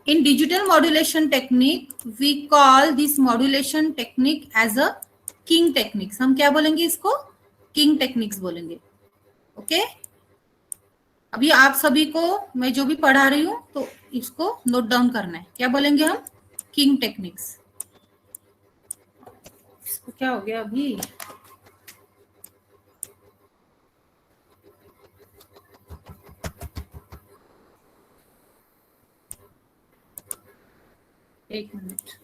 In digital modulation technique, we call this modulation technique as a king techniques. हम क्या बोलेंगे इसको? king techniques बोलेंगे. ओके अभी आप सभी को मैं जो भी पढ़ा रही हूँ तो इसको नोट डाउन करना है. क्या बोलेंगे हम? King techniques. इसको क्या हो गया अभी? एक minute.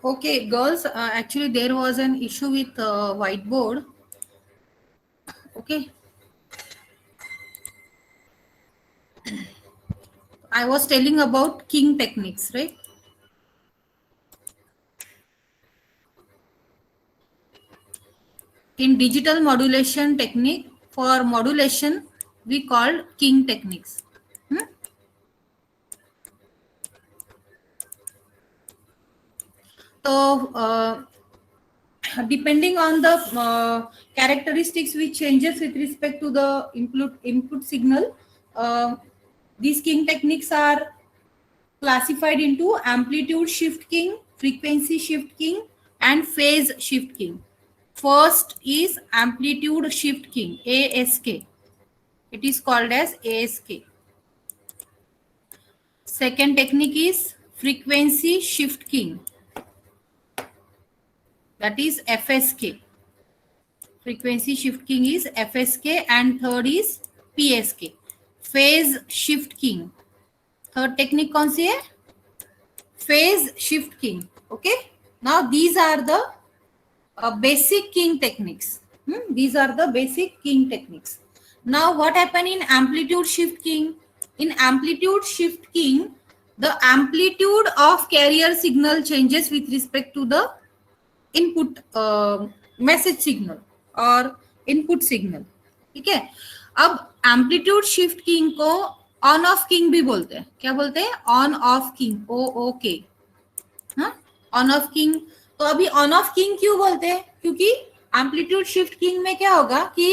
Okay, girls, actually there was an issue with whiteboard. Okay, I was telling about king techniques, right? In digital modulation technique, for modulation, we called king techniques. So, depending on the characteristics which changes with respect to the input signal, these king techniques are classified into amplitude shift king, frequency shift king, and phase shift king. First is amplitude shift king, ASK. It is called as ASK. Second technique is frequency shift king, that is FSK. Frequency shift king is FSK, and third is PSK, phase shift king. Third technique कौन सी है? Phase shift king. Okay, now these are the basic king techniques. These are the basic king techniques. Now what happened in amplitude shift king? In amplitude shift king, the amplitude of carrier signal changes with respect to the input message signal और input signal. ठीक है, अब amplitude shift keying को on off king भी बोलते हैं, क्या बोलते हैं? ऑन ऑफ किंग, ओ ओ के, हाँ, ऑन ऑफ किंग। तो अभी ऑन ऑफ किंग क्यों बोलते हैं? क्योंकि एम्पलीट्यूड शिफ्ट किंग में क्या होगा कि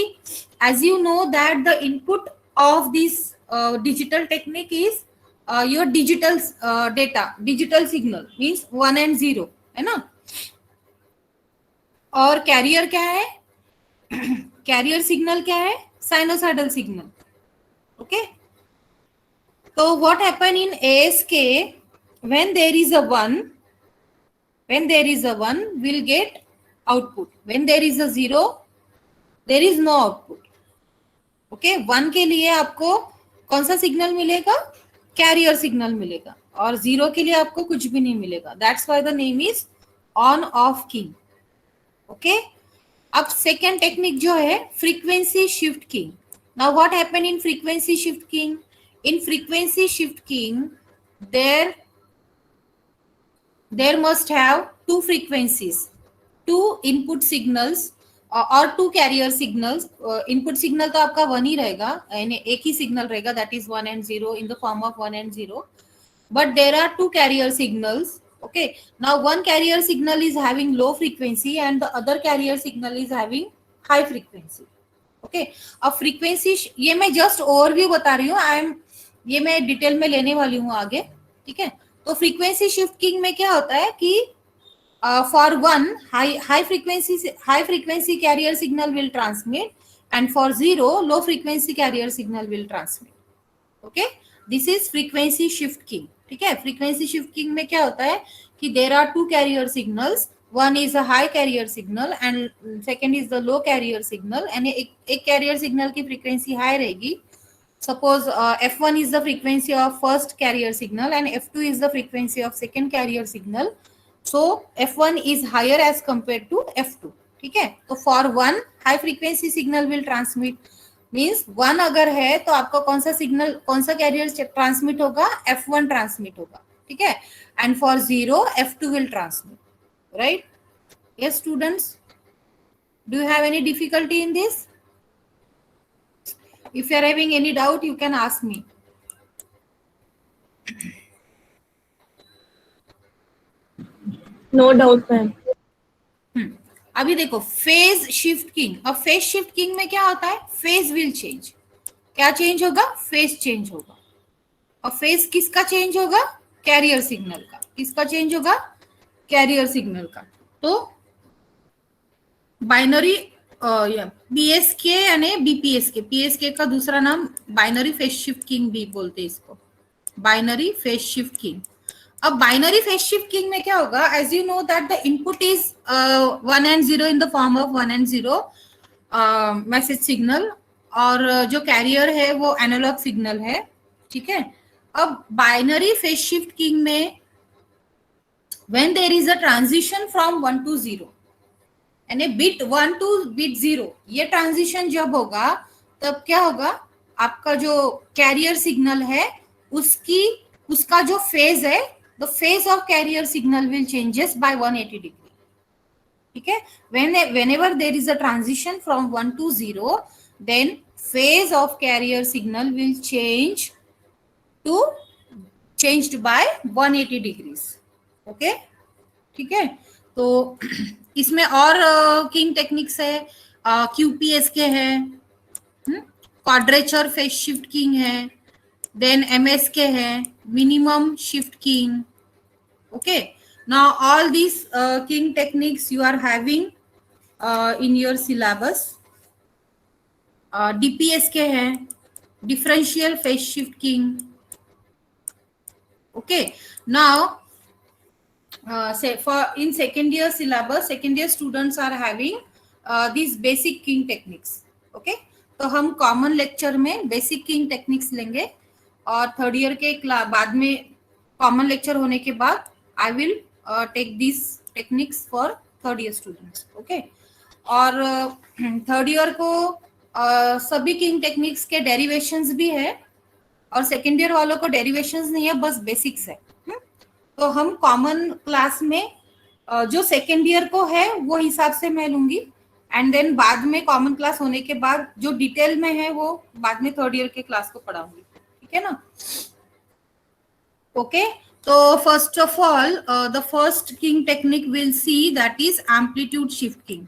as you know that the input of this digital technique is your digital data, digital signal means 1 and 0, है ना। और कैरियर क्या है? कैरियर सिग्नल क्या है? Sinusoidal signal. ओके, तो what happen in ASK when there is a 1, when there is a 1 will get output, when there is a 0 there is no output। Okay, 1 के लिए आपको कौन सा सिग्नल मिलेगा? कैरियर सिग्नल मिलेगा, और 0 के लिए आपको कुछ भी नहीं मिलेगा। That's why the name is on off keying. Okay, अब सेकेंड टेक्निक जो है frequency shift keying. Now what happen in frequency shift keying? In frequency shift keying there there must have two frequencies, two input signals और two carrier signals। input signal तो आपका 1 ही रहेगा, यानी एक ही signal रहेगा, that is 1 and 0 in the form of 1 and 0, but there are two carrier signals। okay, now one carrier signal is having low frequency and the other carrier signal is having high frequency। Okay, अब frequency, ये मैं just overview बता रही हूँ, ये मैं detail में लेने वाली हूँ आगे, ठीक है। तो फ्रीक्वेंसी शिफ्टिंग में क्या होता है कि for one high frequency carrier signal will transmit and for 0 low frequency carrier signal will transmit. Okay, this is frequency shifting, ठीक है। फ्रीक्वेंसी शिफ्टिंग में क्या होता है कि there are two carrier signals, one is a high carrier signal and second is the low carrier signal, and एक carrier signal की frequency high रहेगी। suppose f1 is the frequency of first carrier signal and f2 is the frequency of second carrier signal, so f1 is higher as compared to f2, ठीक है। तो for one high frequency signal will transmit, means 1 अगर है तो आपका कौन सा signal, कौन सा कैरियर ट्रांसमिट होगा? f1 ट्रांसमिट होगा, ठीक है। And for 0 f2 will transmit, right? Yes, students, do you have any difficulty in this? If you are having any doubt you can ask me। No doubt ma'am। अभी देखो phase shift keying. अब phase shift keying में क्या होता है? Phase will change. क्या change होगा? Phase change होगा। और फेज किसका चेंज होगा? कैरियर सिग्नल का। किसका चेंज होगा? कैरियर सिग्नल का। तो बाइनरी बीएसके यानी बीपीएसके, पीएसके का दूसरा नाम बाइनरी फेज शिफ्ट किंग भी बोलते हैं इसको, बाइनरी फेज शिफ्ट किंग। अब बाइनरी फेज शिफ्ट किंग में क्या होगा? As you know that the input is 1 and 0 in the form of 1 and 0 message signal, और जो कैरियर है वो एनालॉग सिग्नल है, ठीक है। अब बाइनरी फेज शिफ्ट किंग में when there is a transition from 1 to 0, यानी बिट 1 to बिट 0, ये ट्रांजिशन जब होगा तब क्या होगा? आपका जो कैरियर सिग्नल है उसका जो फेज है, the phase of career signal will changes by 180 degree, ठीक है। whenever there is a transition from 1 to 0, then phase of carrier signal will changed by 180 degrees। Okay, ठीक है। तो इसमें और किंग टेक्निक्स है, क्यूपीएसके है, क्वाड्रेचर फेज शिफ्ट किंग है, देन एमएसके है, minimum shift keying. Okay, now all this keying techniques you are having in your syllabus. DPSK है, differential phase shift keying. Okay, now say for in second year syllabus, second year students are having these basic king techniques। okay, तो हम common lecture में basic king techniques लेंगे, और third year के बाद में common lecture होने के बाद I will take this techniques for third year students. Okay, और थर्ड ईयर को सभी किंग टेक्निक्स के डेरिवेशंस भी है, और सेकेंड ईयर वालों को डेरिवेशंस नहीं है, बस बेसिक्स है। तो हम कॉमन क्लास में जो सेकेंड ईयर को है वो हिसाब से मैं लूंगी, एंड देन बाद में कॉमन क्लास होने के बाद जो डिटेल में है वो बाद में थर्ड ईयर के क्लास को पढ़ाऊंगी, ठीक है ना. Okay, so first of all, the first king technique we'll see, that is amplitude shifting.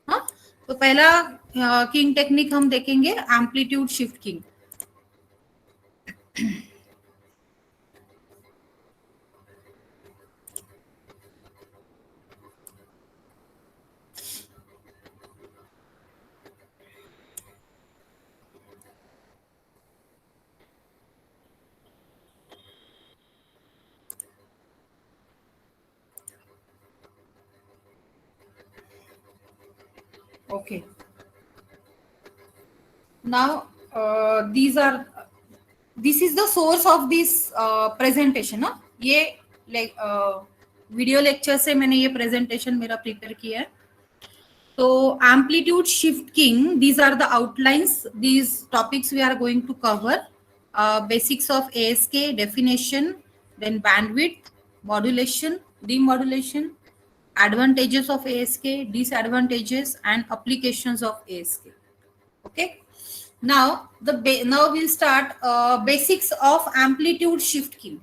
हाँ, तो पहला king technique हम देखेंगे amplitude shifting. Okay, now this is the source of this presentation. ना ये like वीडियो लेक्चर से मैंने ये प्रेजेंटेशन मेरा प्रिपेयर किया है. So amplitude shifting, these are the outlines, these topics we are going to cover. Basics of ASK, definition, then bandwidth, modulation, demodulation, advantages of ASK, disadvantages, and applications of ASK. Okay. Now now we'll start basics of amplitude shifting.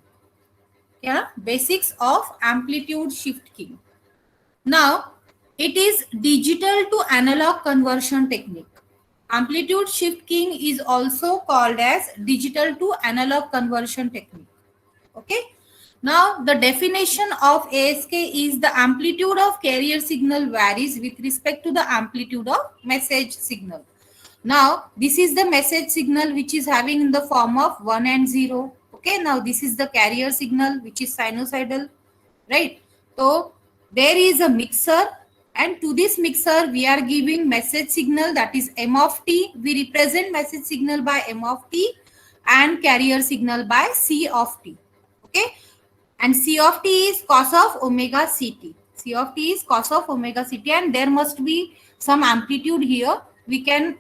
Yeah, basics of amplitude shifting. Now, it is digital to analog conversion technique. Amplitude shifting is also called as digital to analog conversion technique. Okay. Now, the definition of ASK is the amplitude of carrier signal varies with respect to the amplitude of message signal. Now, this is the message signal which is having in the form of 1 and 0. Okay. Now, this is the carrier signal which is sinusoidal, right? So, there is a mixer, and to this mixer we are giving message signal, that is m of t. We represent message signal by m of t and carrier signal by c of t. Okay, and c of t is cos of omega ct. C of t is cos of omega ct, and there must be some amplitude here. We can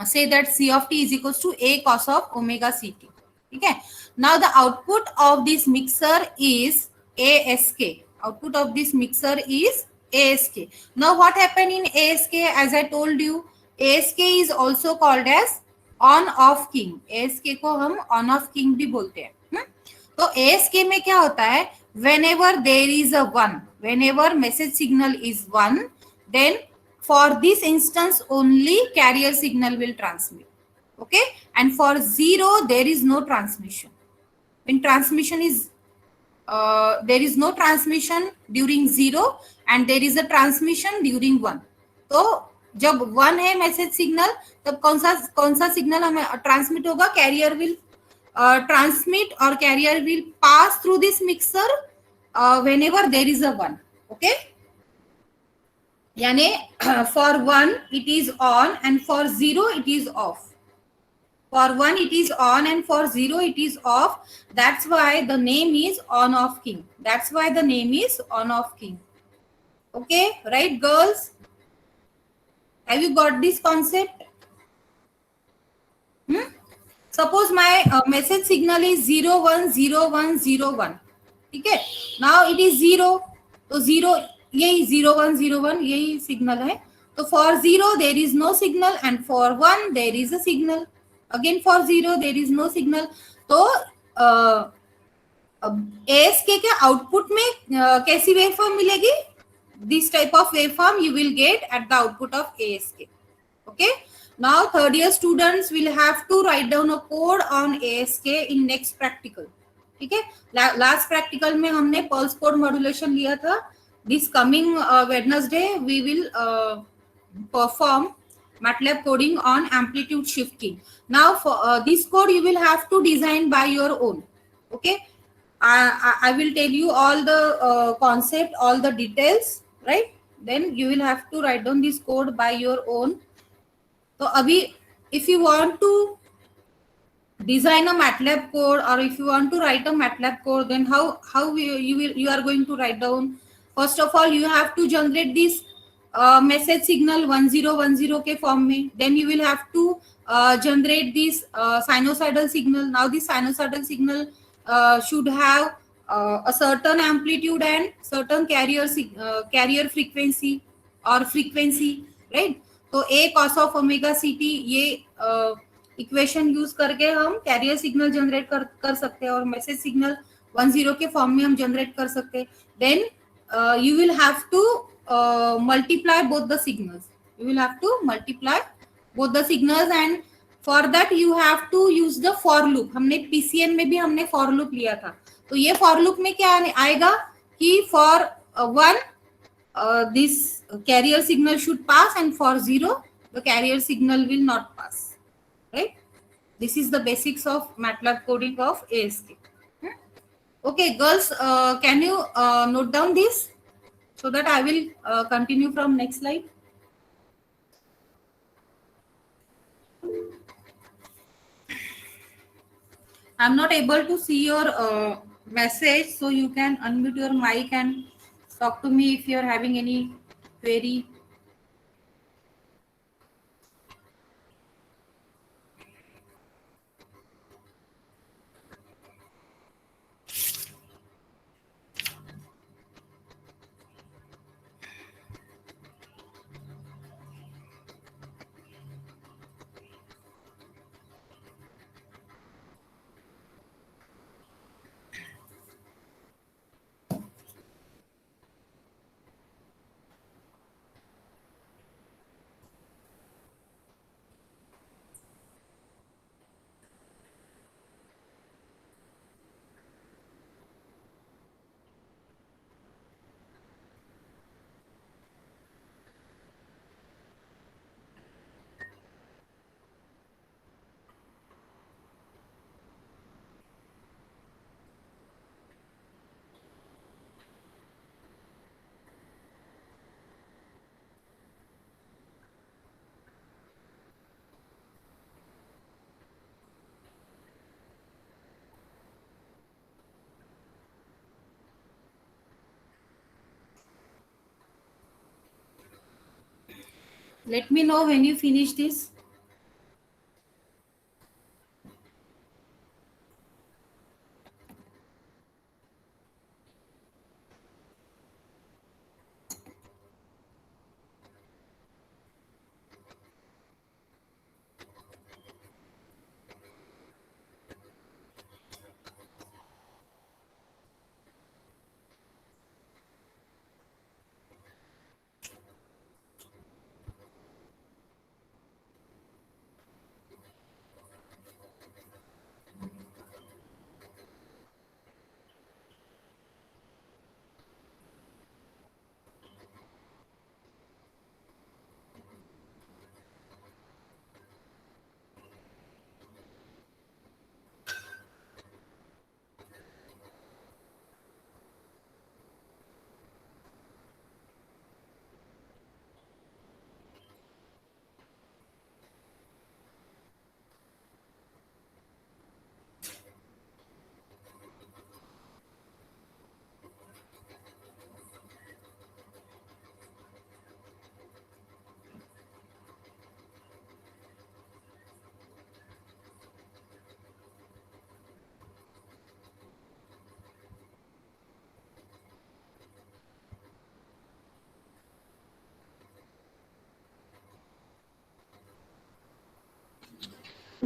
say that c of t is equals to a cos of omega ct. Okay. Now the output of this mixer is ASK. Output of this mixer is ASK. Now what happened in ASK? As I told you, ASK is also called as on-off king. ASK को हम on-off king भी बोलते हैं. तो ASK में क्या होता है? Whenever there is a 1, whenever message signal is 1, then for this instance only carrier signal will transmit. Okay, and for 0 there is no transmission. When transmission is there is no transmission during 0 and there is a transmission during 1. तो जब 1 है message signal तब कौन सा signal हमें transmit होगा? Carrier will transmit or carrier will pass through this mixer whenever there is a 1. Okay, यानी for 1 it is on and for 0 it is off. For 1 it is on and for 0 it is off. That's why the name is on-off king. That's why the name is on-off king. Okay, right girls? Have you got this concept? Suppose my message signal is 010101. Okay, now it is 0. So 0, यही 0101 यही signal है. So for 0 there is no signal and for 1 there is a signal. Again for 0 there is no signal. तो ASK के output में कैसी waveform मिलेगी? This type of waveform you will get at the output of ASK. Okay. Now third year students will have to write down a code on ASK in next practical. ठीक है. Last practical में हमने pulse code modulation लिया था. This coming Wednesday we will perform MATLAB coding on amplitude shifting. Now for this code you will have to design by your own. Okay, I will tell you all the concept, all the details, right? Then you will have to write down this code by your own. So abhi, if you want to design a MATLAB code or if you want to write a MATLAB code, then how you are going to write down? First of all, you have to generate this message signal 1010 के form में. Then you will have to generate this sinusoidal signal. Now this sinusoidal signal should have a certain amplitude and certain carrier frequency or frequency, right? तो a cos of omega ct ये equation use करके हम carrier signal generate कर सकते हैं और message signal 10 के form में हम जनरेट कर सकते हैं. Then you will have to multiply both the signals. You will have to multiply both the signals and for that you have to use the for loop. हमने PCN में भी हमने for loop लिया था. तो ये for loop में क्या आएगा कि for one this carrier signal should pass and for 0 the carrier signal will not pass, right? This is the basics of MATLAB coding of ASK. Okay girls, can you note down this so that I will continue from next slide. I'm not able to see your message, so you can unmute your mic and talk to me if you're having any query. Let me know when you finish this.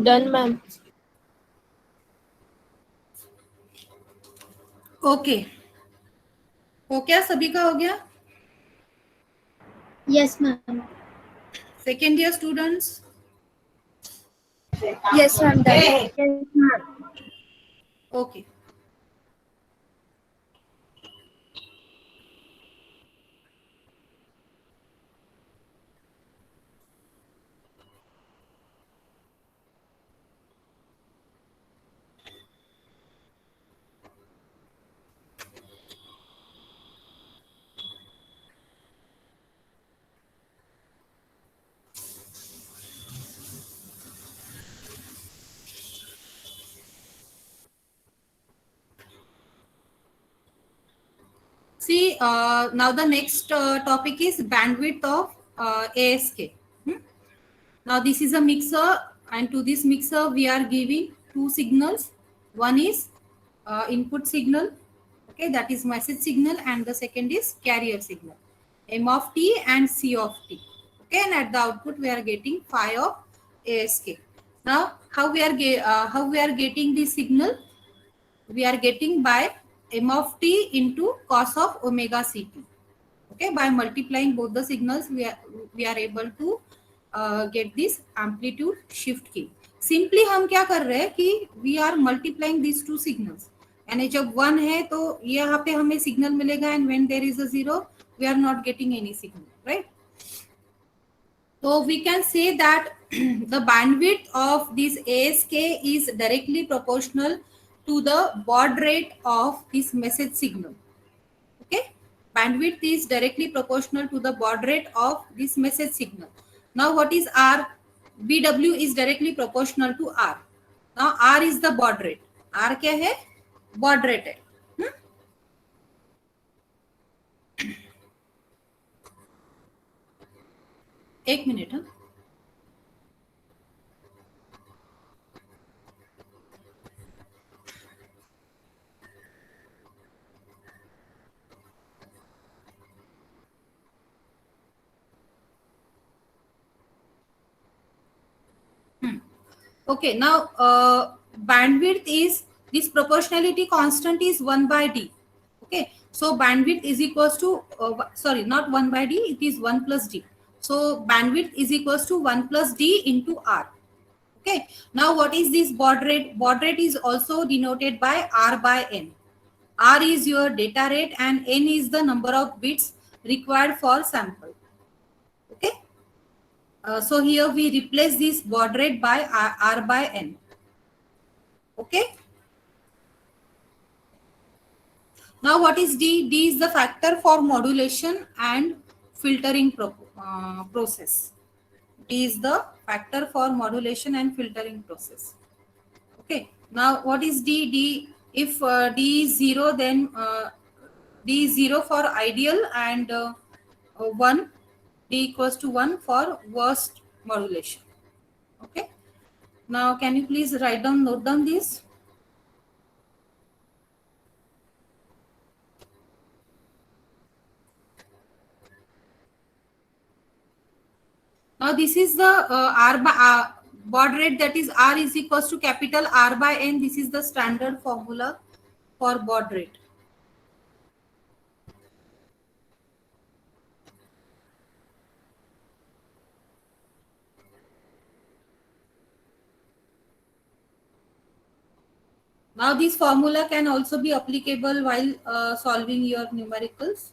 Done, ma'am. Okay हो क्या सभी का हो गया? Yes, ma'am. Second year students? Yes, ma'am. Done. Yes, ma'am. Okay See, now the next topic is bandwidth of ASK. Now this is a mixer, and to this mixer we are giving two signals. One is input signal, okay, that is message signal, and the second is carrier signal, M of t and C of t. Okay, and at the output we are getting phi of ASK. Now, how we are getting the signal? We are getting by m of t into cos of omega ct. Okay, by multiplying both the signals, we are able to get this amplitude shift key. Simply हम क्या कर रहे हैं कि we are multiplying these two signals. यानी जब 1 है तो यहाँ पे हमें सिग्नल मिलेगा, and when there is a 0 we are not getting any signal, right? So we can say that the bandwidth of this ASK is directly proportional to the baud rate of this message signal. Okay, bandwidth is directly proportional to the baud rate of this message signal. Now what is R? BW is directly proportional to R. Now R is the baud rate. R क्या है? Baud rate है. एक minute. हाँ, okay, now bandwidth is, this proportionality constant is 1 by d. Okay, so bandwidth is equals to sorry, not 1 by d, it is 1 plus d. So bandwidth is equals to 1 plus d into r. Okay, now what is this baud rate? Baud rate is also denoted by r by n. R is your data rate and n is the number of bits required for sample. Okay, so here we replace this baud rate by r by n. Okay, now what is d? D is the factor for modulation and filtering process. D is the factor for modulation and filtering process. Okay, now what is d? D, if d is 0, then d is 0 for ideal, and 1, d equals to 1 for worst modulation. Okay, now can you please note down this? Now this is the baud rate, that is R is equals to capital R by N. This is the standard formula for baud rate. Now this formula can also be applicable while solving your numericals.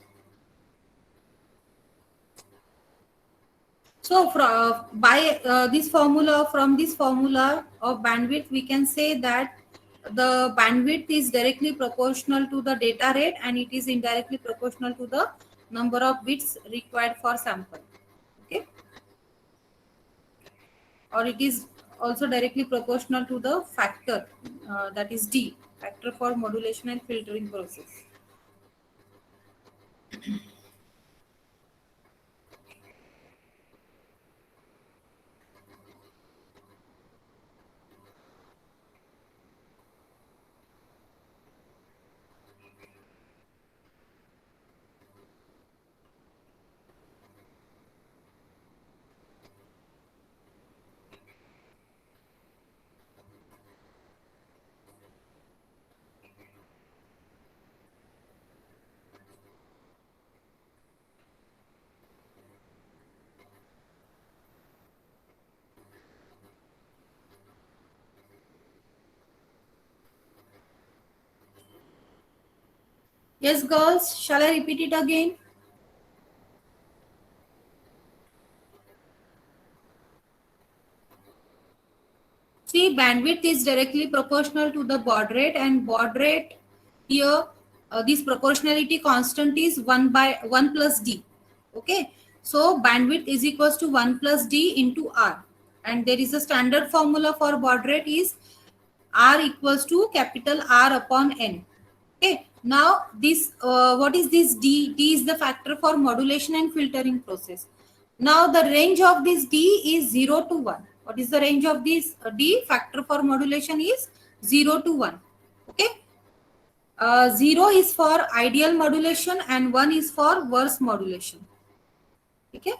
So by this formula, from this formula of bandwidth, we can say that the bandwidth is directly proportional to the data rate, and it is indirectly proportional to the number of bits required for sample. Okay, or it is also directly proportional to the factor, that is D, factor for modulation and filtering process. Yes, girls, shall I repeat it again? See, bandwidth is directly proportional to the baud rate, and baud rate here, this proportionality constant is 1 by 1 plus d. Okay, so bandwidth is equals to 1 plus d into r, and there is a standard formula for baud rate is r equals to capital R upon n. Okay, now this what is this d? D is the factor for modulation and filtering process. Now the range of this d is 0 to 1. What is the range of this d? Factor for modulation is 0 to 1. Okay, 0 is for ideal modulation and 1 is for worst modulation. Okay,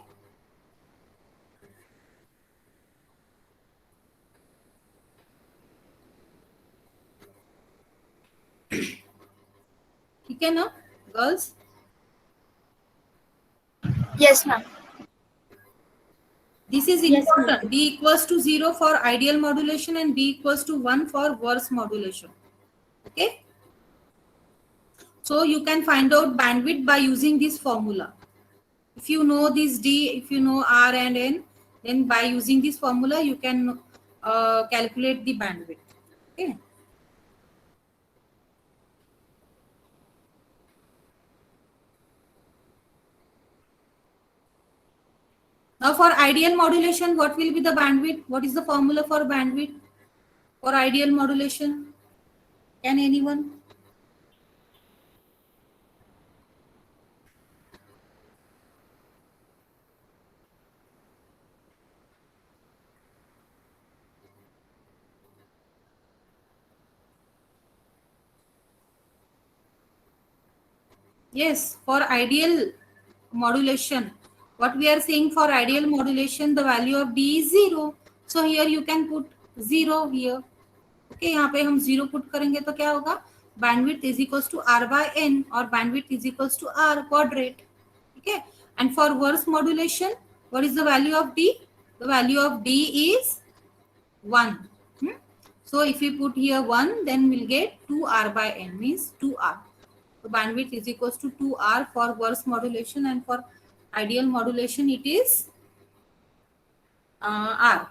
ठीक है ना girls? Yes, ma'am. This is Yes, important. D equals to 0 for ideal modulation and D equals to 1 for worse modulation. Okay. So you can find out bandwidth by using this formula. If you know this D, if you know R and N, then by using this formula, you can calculate the bandwidth. Okay. Now for ideal modulation, what will be the bandwidth? What is the formula for bandwidth for ideal modulation? Can anyone? Yes, for ideal modulation, what we are saying for ideal modulation, the value of D is 0. So here you can put 0 here. Okay, यहाँ पे हम 0 put करेंगे तो क्या होगा? Bandwidth is equals to R by N or bandwidth is equals to R baud rate. Okay, and for worse modulation, what is the value of D? The value of D is 1. So if we put here 1, then we'll get 2R by N means 2R. So bandwidth is equals to 2R for worse modulation, and for ideal modulation it is R.